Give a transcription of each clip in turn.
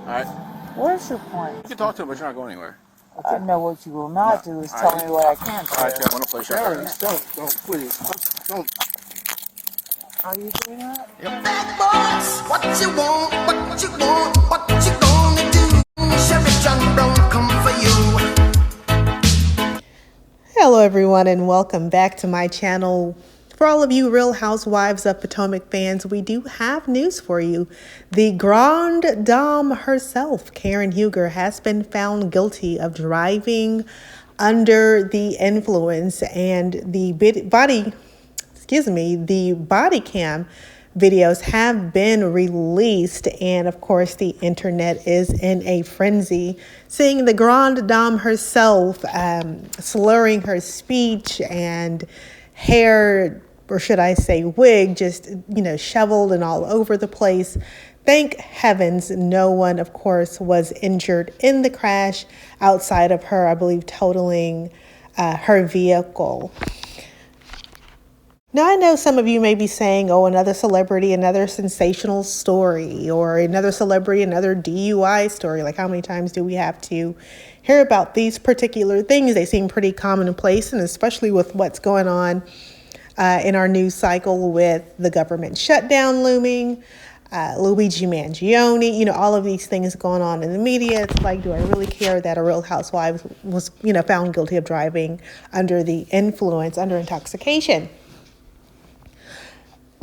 All right. What is your point? You can talk to him, but you're not going anywhere. I know what you will not do is All tell right. me what I can't All right, do. Tim, I want to play shotgun. Don't, please. Don't. Are you doing that? Yep. Bad boys, what you want, what you want, what you gonna do? Chevy John Brown come for you. Hello everyone and welcome back to my channel. For all of you Real Housewives of Potomac fans, we do have news for you. The Grande Dame herself, Karen Huger, has been found guilty of driving under the influence, and the body cam videos have been released, and of course the internet is in a frenzy, seeing the Grande Dame herself slurring her speech and hair, or should I say wig, just shoveled and all over the place. Thank heavens no one, of course, was injured in the crash outside of her, I believe, totaling her vehicle. Now, I know some of you may be saying, oh, another celebrity, another sensational story, or another celebrity, another DUI story. Like, how many times do we have to hear about these particular things? They seem pretty commonplace, and especially with what's going on in our news cycle with the government shutdown looming, Luigi Mangione, all of these things going on in the media. It's like, do I really care that a Real Housewife was, found guilty of driving under the influence, under intoxication?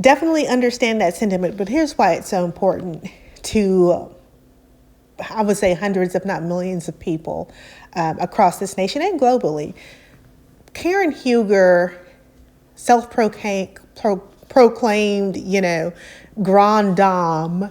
Definitely understand that sentiment, but here's why it's so important to, I would say, hundreds, if not millions of people across this nation and globally. Karen Huger, self-proclaimed, grande dame,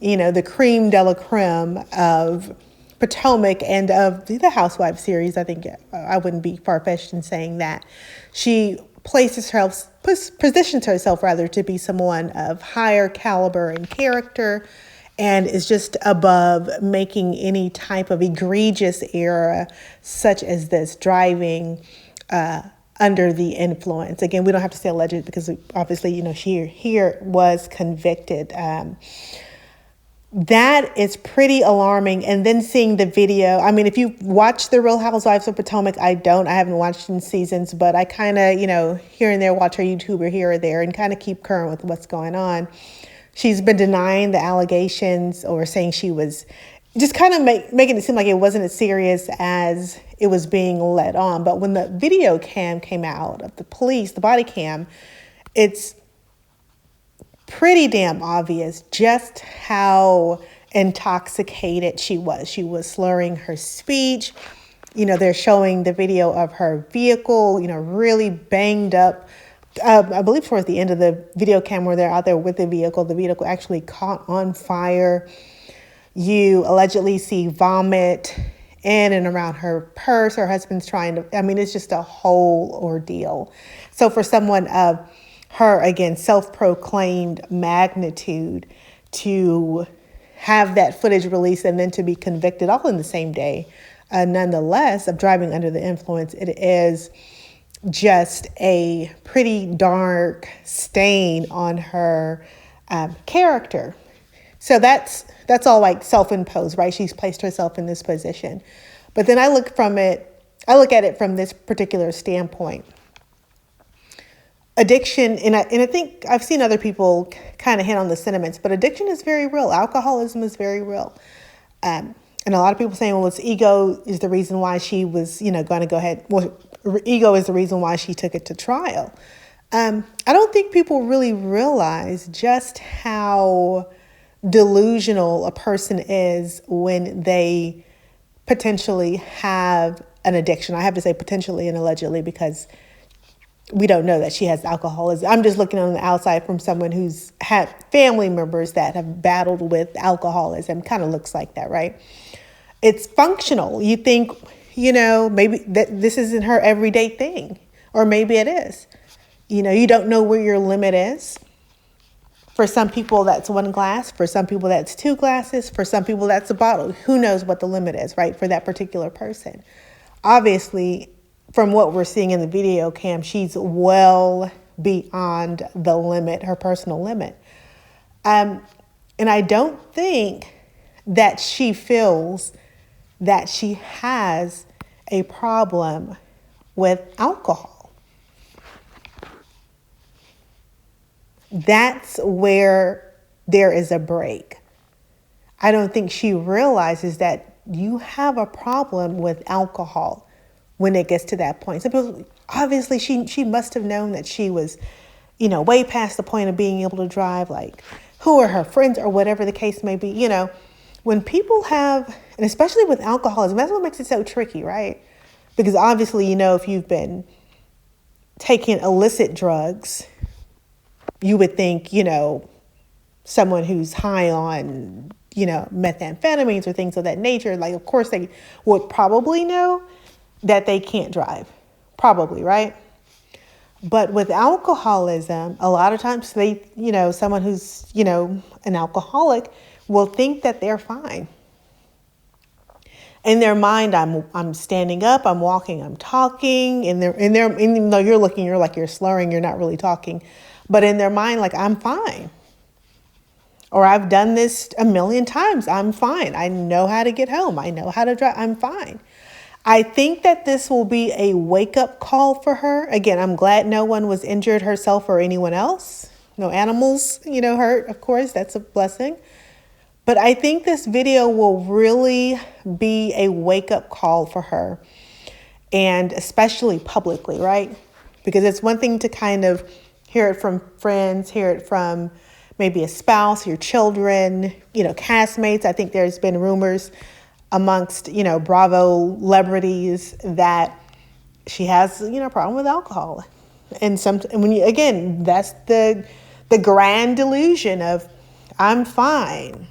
the creme de la creme of Potomac and of the Housewives series. I think I wouldn't be far-fetched in saying that. She positions herself rather to be someone of higher caliber and character, and is just above making any type of egregious error such as this, driving under the influence. Again, we don't have to say alleged because obviously, she here was convicted. That is pretty alarming. And then seeing the video, I mean, if you watch The Real Housewives of Potomac, I haven't watched in seasons, but I kind of, here and there watch her YouTuber here or there and kind of keep current with what's going on. She's been denying the allegations, or saying she was just kind of making it seem like it wasn't as serious as it was being led on. But when the video cam came out of the police, the body cam, it's pretty damn obvious just how intoxicated she was. She was slurring her speech. They're showing the video of her vehicle, really banged up. I believe towards the end of the video camera, they're out there with the vehicle actually caught on fire. You allegedly see vomit in and around her purse. Her husband's it's just a whole ordeal. So for someone of her, again, self-proclaimed magnitude, to have that footage released and then to be convicted all in the same day, nonetheless, of driving under the influence, it is just a pretty dark stain on her character. So that's all like self-imposed, right? She's placed herself in this position. But then I look at it from this particular standpoint. Addiction, and I think I've seen other people kind of hit on the sentiments, but addiction is very real. Alcoholism is very real. And a lot of people saying, well, it's ego is the reason why she was, going to go ahead. Well, ego is the reason why she took it to trial. I don't think people really realize just how delusional a person is when they potentially have an addiction. I have to say potentially and allegedly because we don't know that she has alcoholism. I'm just looking on the outside from someone who's had family members that have battled with alcoholism. Kind of looks like that, right? It's functional. You think, maybe that this isn't her everyday thing, or maybe it is. You don't know where your limit is. For some people, that's one glass. For some people, that's two glasses. For some people, that's a bottle. Who knows what the limit is, right, for that particular person? Obviously, from what we're seeing in the video cam, she's well beyond the limit, her personal limit. And I don't think that she feels that she has a problem with alcohol. That's where there is a break. I don't think she realizes that you have a problem with alcohol when it gets to that point. So obviously, she must have known that she was, way past the point of being able to drive. Like, who are her friends or whatever the case may be? When people have, and especially with alcoholism, that's what makes it so tricky, right? Because obviously, if you've been taking illicit drugs, you would think, someone who's high on, methamphetamines or things of that nature, like, of course, they would probably know that they can't drive. Probably, right? But with alcoholism, a lot of times someone who's, an alcoholic will think that they're fine. In their mind, I'm standing up, I'm walking, I'm talking. Even though you're looking, you're slurring, you're not really talking. But in their mind, like, I'm fine. Or I've done this a million times. I'm fine. I know how to get home. I know how to drive. I'm fine. I think that this will be a wake-up call for her. Again, I'm glad no one was injured, herself or anyone else. No animals, hurt, of course. That's a blessing. But I think this video will really be a wake-up call for her. And especially publicly, right? Because it's one thing to kind of hear it from friends, hear it from maybe a spouse, your children, castmates. I think there's been rumors amongst, Bravo celebrities that she has, a problem with alcohol. And again, that's the grand delusion of I'm fine.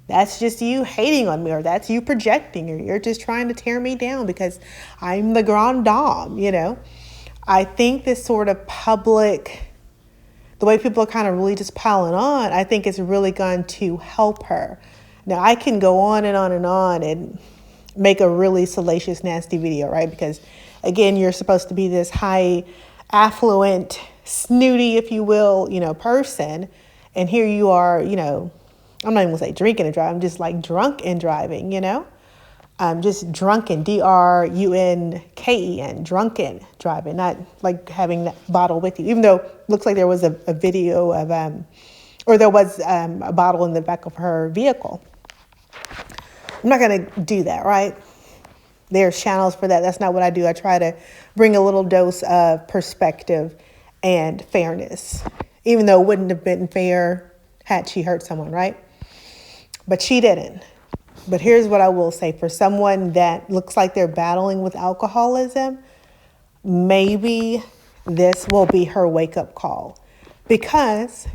That's just you hating on me, or that's you projecting, or you're just trying to tear me down because I'm the grande dame, I think this sort of public, the way people are kind of really just piling on, I think it's really going to help her. Now, I can go on and on and on and make a really salacious, nasty video, right? Because, again, you're supposed to be this high, affluent, snooty, if you will, person. And here you are, I'm not even going to say drinking and driving. I'm just like drunk and driving, just drunken, drunken, drunken driving, not like having that bottle with you, even though it looks like there was a video of, or there was a bottle in the back of her vehicle. I'm not going to do that, right? There's channels for that. That's not what I do. I try to bring a little dose of perspective and fairness, even though it wouldn't have been fair had she hurt someone, right? But she didn't. But here's what I will say. For someone that looks like they're battling with alcoholism, maybe this will be her wake-up call. Because,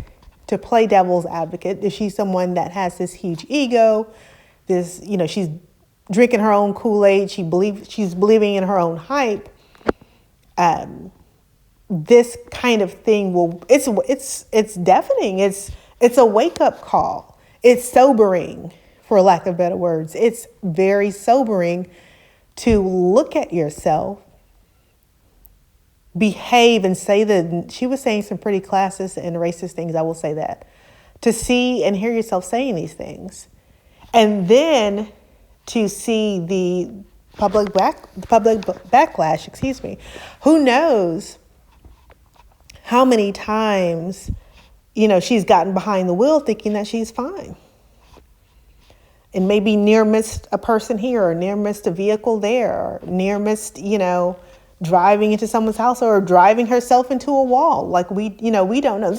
to play devil's advocate, if she's someone that has this huge ego, she's drinking her own Kool-Aid, she's believing in her own hype, this kind of thing it's deafening. It's a wake-up call. It's sobering, for lack of better words. It's very sobering to look at yourself, behave, and say that she was saying some pretty classist and racist things, I will say that, to see and hear yourself saying these things. And then to see the public backlash, who knows how many times, she's gotten behind the wheel thinking that she's fine. And maybe near missed a person here, or near missed a vehicle there, or near missed, driving into someone's house, or driving herself into a wall. Like we don't know.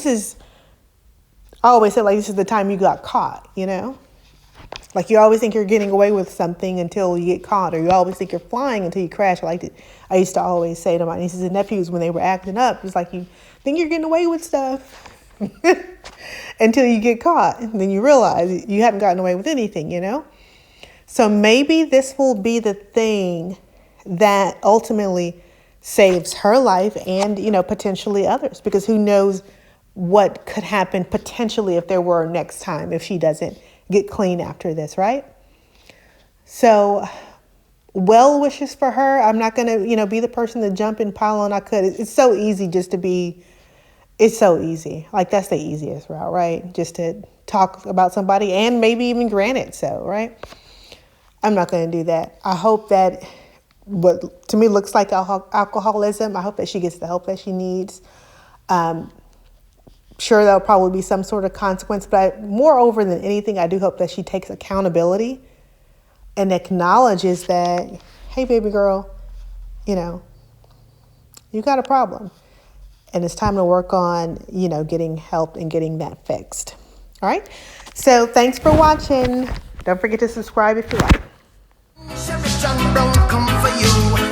I always say, like, this is the time you got caught, Like, you always think you're getting away with something until you get caught, or you always think you're flying until you crash. I used to always say to my nieces and nephews when they were acting up, it's like, you think you're getting away with stuff until you get caught. And then you realize you haven't gotten away with anything, So maybe this will be the thing that ultimately saves her life and, potentially others. Because who knows what could happen potentially if there were next time, if she doesn't get clean after this, right? So well wishes for her. I'm not going to, be the person to jump and pile on. It's so easy just to be, it's so easy. Like, that's the easiest route, right? Just to talk about somebody and maybe even grant it so, right? I'm not going to do that. I hope that what to me looks like alcoholism, I hope that she gets the help that she needs. Sure, there'll probably be some sort of consequence, but moreover than anything, I do hope that she takes accountability and acknowledges that, hey, baby girl, you know, you got a problem. And it's time to work on, you know, getting help and getting that fixed. All right. So thanks for watching. Don't forget to subscribe if you like. Chevy John Brown come for you.